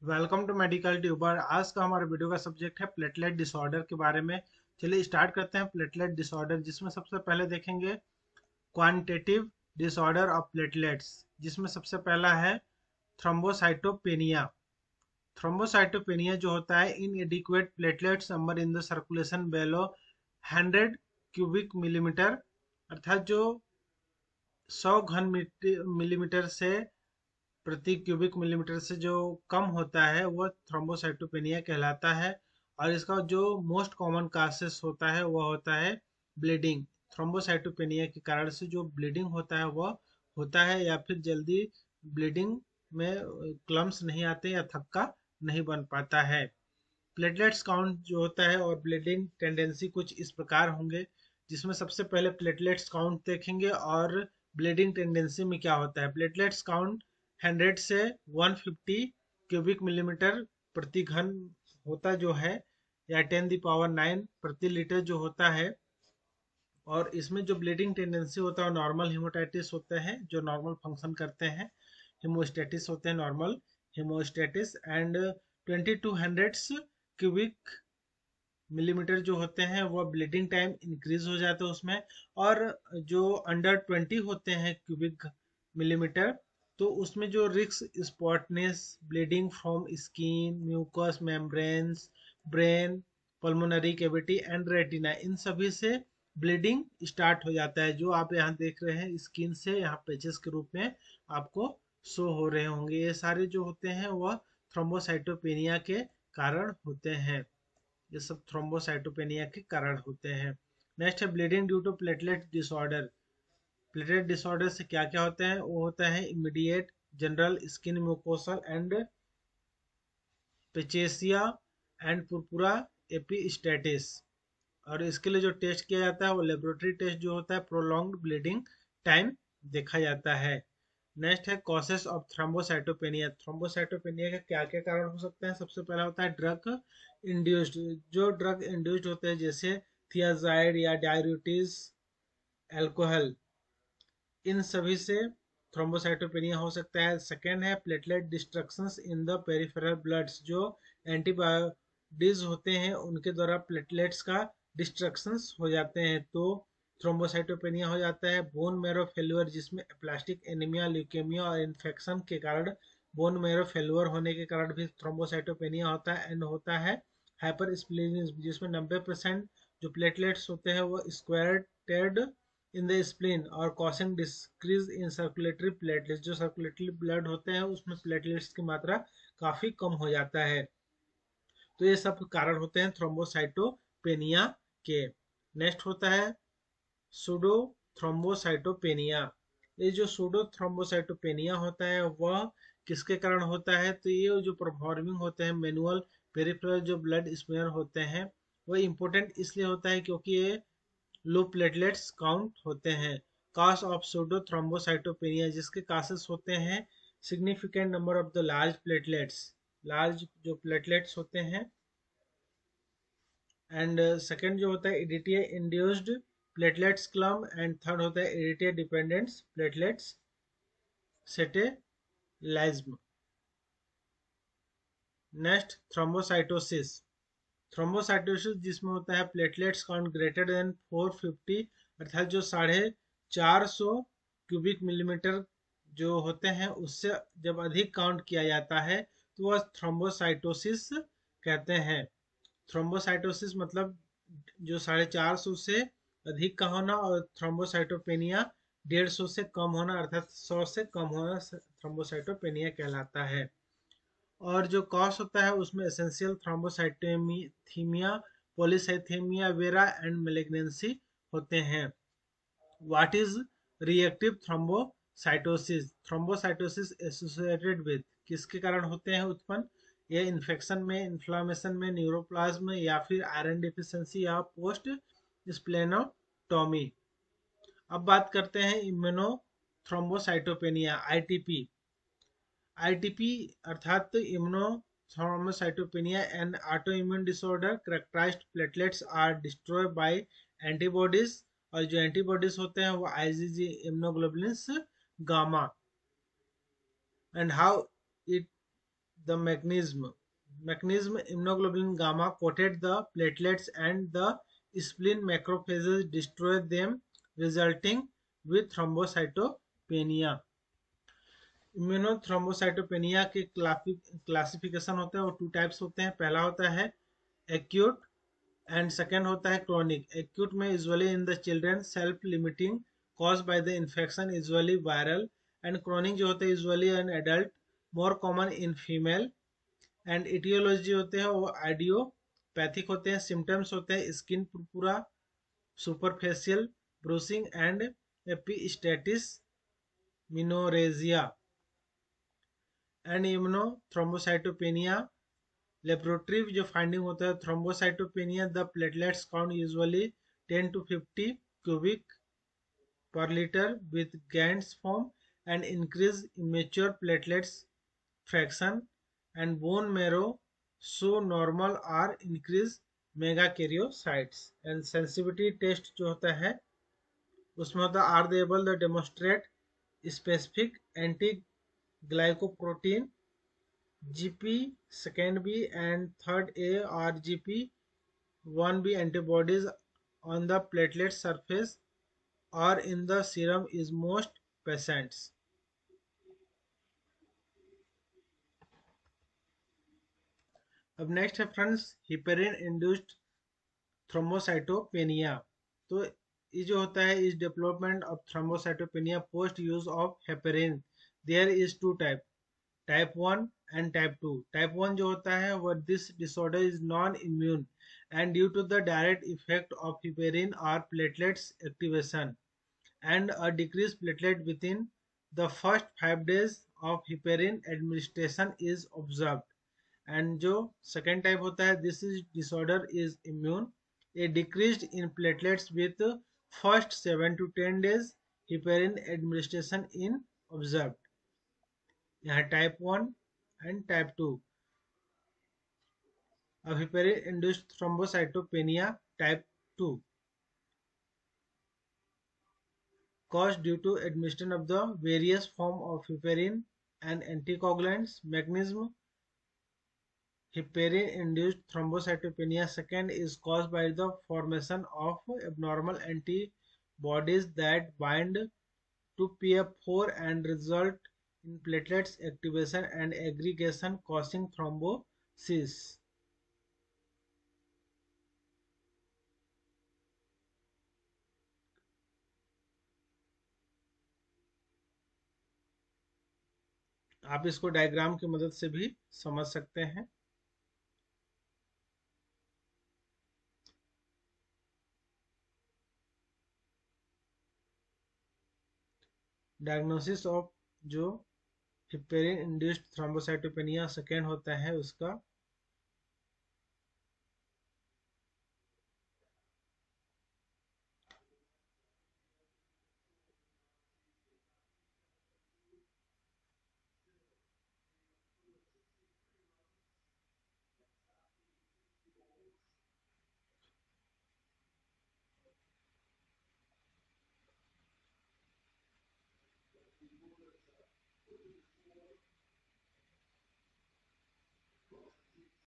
Welcome to medical tuber. आज का हमारे वीडियो का सब्जेक्ट है प्लेटलेट डिसऑर्डर के बारे में। चलिए स्टार्ट करते हैं प्लेटलेट डिसऑर्डर, जिसमें सबसे पहले देखेंगे क्वांटिटेटिव डिसऑर्डर ऑफ प्लेटलेट्स, जिसमें सबसे पहला है थ्रोम्बोसाइटोपेनिया। थ्रोम्बोसाइटोपेनिया जो होता है inadequate platelets number in the circulation below 100 cubic millimetre, अर्थात जो 100 घन मिलीमीटर से प्रति क्यूबिक मिलीमीटर से जो कम होता है वह थ्रोम्बोसाइटोपेनिया कहलाता है। और इसका जो मोस्ट कॉमन कासेस होता है वह होता है ब्लीडिंग। थ्रोम्बोसाइटोपेनिया के कारण से जो ब्लीडिंग होता है वह होता है, या फिर जल्दी ब्लीडिंग में क्लम्स नहीं आते या थक्का नहीं बन पाता है। प्लेटलेट्स काउंट जो होता है और ब्लीडिंग टेंडेंसी कुछ इस प्रकार होंगे, जिसमें सबसे पहले प्लेटलेट्स काउंट देखेंगे और ब्लीडिंग टेंडेंसी में क्या होता है। प्लेटलेट्स काउंट 100 से 150 क्यूबिक मिलीमीटर प्रति घन होता जो है, या 10 की पावर 9 प्रति लीटर जो होता है। और इसमें जो ब्लीडिंग टेंडेंसी होता है नॉर्मल हेमोटाइटिस होते हैं, जो नॉर्मल फंक्शन करते हैं। हेमोस्टेटिस होते हैं, normal haemostasis. And 20 to 100 cubic millimetre जो होते हैं वह ब्लीडिंग टाइम इंक्रीज हो जाता है उसमें। और जो अंडर 20 होते हैं क्यूबिक मिलीमीटर, तो उसमें जो risk spontaneous, bleeding from skin, mucous membranes, brain, pulmonary cavity and retina, इन सभी से ब्लीडिंग स्टार्ट हो जाता है। जो आप यहाँ देख रहे हैं स्किन से यहाँ पेचेस के रूप में आपको शो हो रहे होंगे, ये सारे जो होते हैं वह थ्रोम्बोसाइटोपेनिया के कारण होते हैं। ये सब थ्रोम्बोसाइटोपेनिया के कारण होते हैं। नेक्स्ट है bleeding due to platelet disorder. Platelet disorder से क्या क्या होते हैं, वो होता है immediate general skin mucosal and petechiae and purpura epistaxis. और इसके लिए जो टेस्ट किया जाता है वो लेबोरेटरी टेस्ट जो होता है प्रोलॉन्ग्ड ब्लीडिंग टाइम देखा जाता है। नेक्स्ट है कॉसेस ऑफ थ्रोम्बोसाइटोपेनिया। थ्रोम्बोसाइटोपेनिया के क्या क्या कारण हो सकते हैं। सबसे पहला होता है ड्रग इंड्यूस्ड। जो ड्रग इंड्यूस्ड होते हैं जैसे थियाजाइड या डाययूरेटिक्स, अल्कोहल, इन सभी से थ्रोम्बोसाइटोपेनिया हो सकता है। सेकेंड है platelet destructions in the peripheral bloods. जो एंटीबॉडीज होते हैं उनके द्वारा प्लेटलेट्स का डिस्ट्रक्शंस हो जाते हैं, तो थ्रोम्बोसाइटोपेनिया हो जाता है। बोन मैरो फेल्यूर, जिसमें प्लास्टिक एनीमिया, ल्यूकेमिया और इन्फेक्शन के कारण बोन मैरो फेल्यूर होने के कारण भी थ्रोम्बोसाइटोपेनिया होता है। एंड होता है हाइपर स्प्लीनिज्म, जिसमें 90% जो प्लेटलेट्स होते हैं वो स्क्वायर्टेड इन द स्प्लीन और causing decrease in circulatory platelets. जो सर्कुलेटरी ब्लड होते हैं उसमें प्लेटलेट्स की मात्रा काफी कम हो जाता है। तो ये सब कारण होते हैं थ्रोम्बोसाइटोपेनिया के। नेक्स्ट होता है सूडो थ्रोम्बोसाइटोपेनिया। ये जो सूडो थ्रोम्बोसाइटोपेनिया होता है वह किसके कारण होता है, तो ये जो परफॉर्मिंग होते हैं मैनुअल पेरिफेरल जो ब्लड स्मेयर होते हैं, वो इम्पोर्टेंट इसलिए होता है क्योंकि ये लो प्लेटलेट्स काउंट होते हैं। कास ऑफ सूडो थ्रोम्बोसाइटोपेनिया, जिसके कासेस होते हैं significant number of the large platelets, large जो प्लेटलेट्स होते हैं। एंड सेकंड जो होता है EDTA induced platelets clump. And third होता है EDTA dependent platelets satellitism. Next thrombocytosis. Thrombocytosis जिसमें होता है प्लेटलेट्स काउंट ग्रेटर देन 450, अर्थात जो 450 क्यूबिक मिलीमीटर जो होते हैं उससे जब अधिक काउंट किया जाता है तो वह थ्रोम्बोसाइटोसिस कहते हैं। थ्रोम्बोसाइटोसिस मतलब जो 450 से अधिक का होना, और थ्रोम्बोसाइटोपेनिया 150 से कम होना, अर्थात 100 से कम होना थ्रोम्बोसाइटोपेनिया कहलाता है। और जो कॉज होता है उसमें essential thrombocythaemia, polycythaemia vera and malignancy होते हैं। What is reactive thrombocytosis. Thrombocytosis associated with किसके कारण होते हैं उत्पन्न, ये इन्फेक्शन में, इन्फ्लामेशन में, न्यूरोप्लाज्म में, या फिर आयरन डिफिशिएंसी या पोस्ट स्प्लेनोटॉमी। अब बात करते हैं इम्यूनो थ्रोम्बोसाइटोपेनिया, आईटीपी। आईटीपी अर्थात immuno thrombocytopenia, an autoimmune disorder characterized platelets are destroyed by antibodies। और जो एंटीबॉडीज होते हैं वो IgG immunoglobulins gamma. And how it The mechanism immunoglobulin gamma coated the platelets and the spleen macrophages destroy them, resulting with thrombocytopenia. इम्यूनोथ्रोम्बोसाइटोपेनिया के classification होते हैं, वो two types होते हैं. पहला होता है एक्यूट एंड सेकेंड होता है क्रोनिक. एक्यूट में usually in the children, self limiting, cause by the infection, usually viral. And chronic जो होते हैं usually in adult, more common in female. And aetiology होते हैं वो आइडियोपैथिक होते हैं. सिम्टम्स होते हैं skin purpura, superficial bruising and epistaxis menorrhagia. And immunothrombocytopenia laboratory जो फाइंडिंग होता है thrombocytopenia, the platelets count usually 10 to 50 cubic per liter with GANS form and increase immature platelets fraction and bone marrow so normal or increase megakaryocytes. and sensitivity test जो होता है उसमें होता है are they able the demonstrate specific anti glycoprotein GP second B and third A or GP 1B antibodies on the platelet surface or in the serum is most patients. अब next है friends heparin induced thrombocytopenia. तो ये जो होता है is development of thrombocytopenia post use of heparin. There is two type, type 1 and type 2. Type 1 जो होता है वो this disorder is non immune and due to the direct effect of heparin और platelets activation and a decreased platelet within the first 5 days of heparin administration is observed. And जो second type होता है this is disorder is immune, a decreased in platelets with first 7 to 10 days heparin administration in observed. यहाँ type 1 and type 2. अब heparin induced thrombocytopenia type 2 caused due to administration of the various form of heparin and anticoagulants. Mechanism heparin-induced thrombocytopenia second is caused by the formation of abnormal antibodies that bind to PF4 and result in platelets activation and aggregation causing thrombosis. आप इसको diagram की मदद से भी समझ सकते हैं. Diagnosis of जो हिपेरिन इंड्यूस्ड थ्रोम्बोसाइटोपेनिया सेकेंड होता है उसका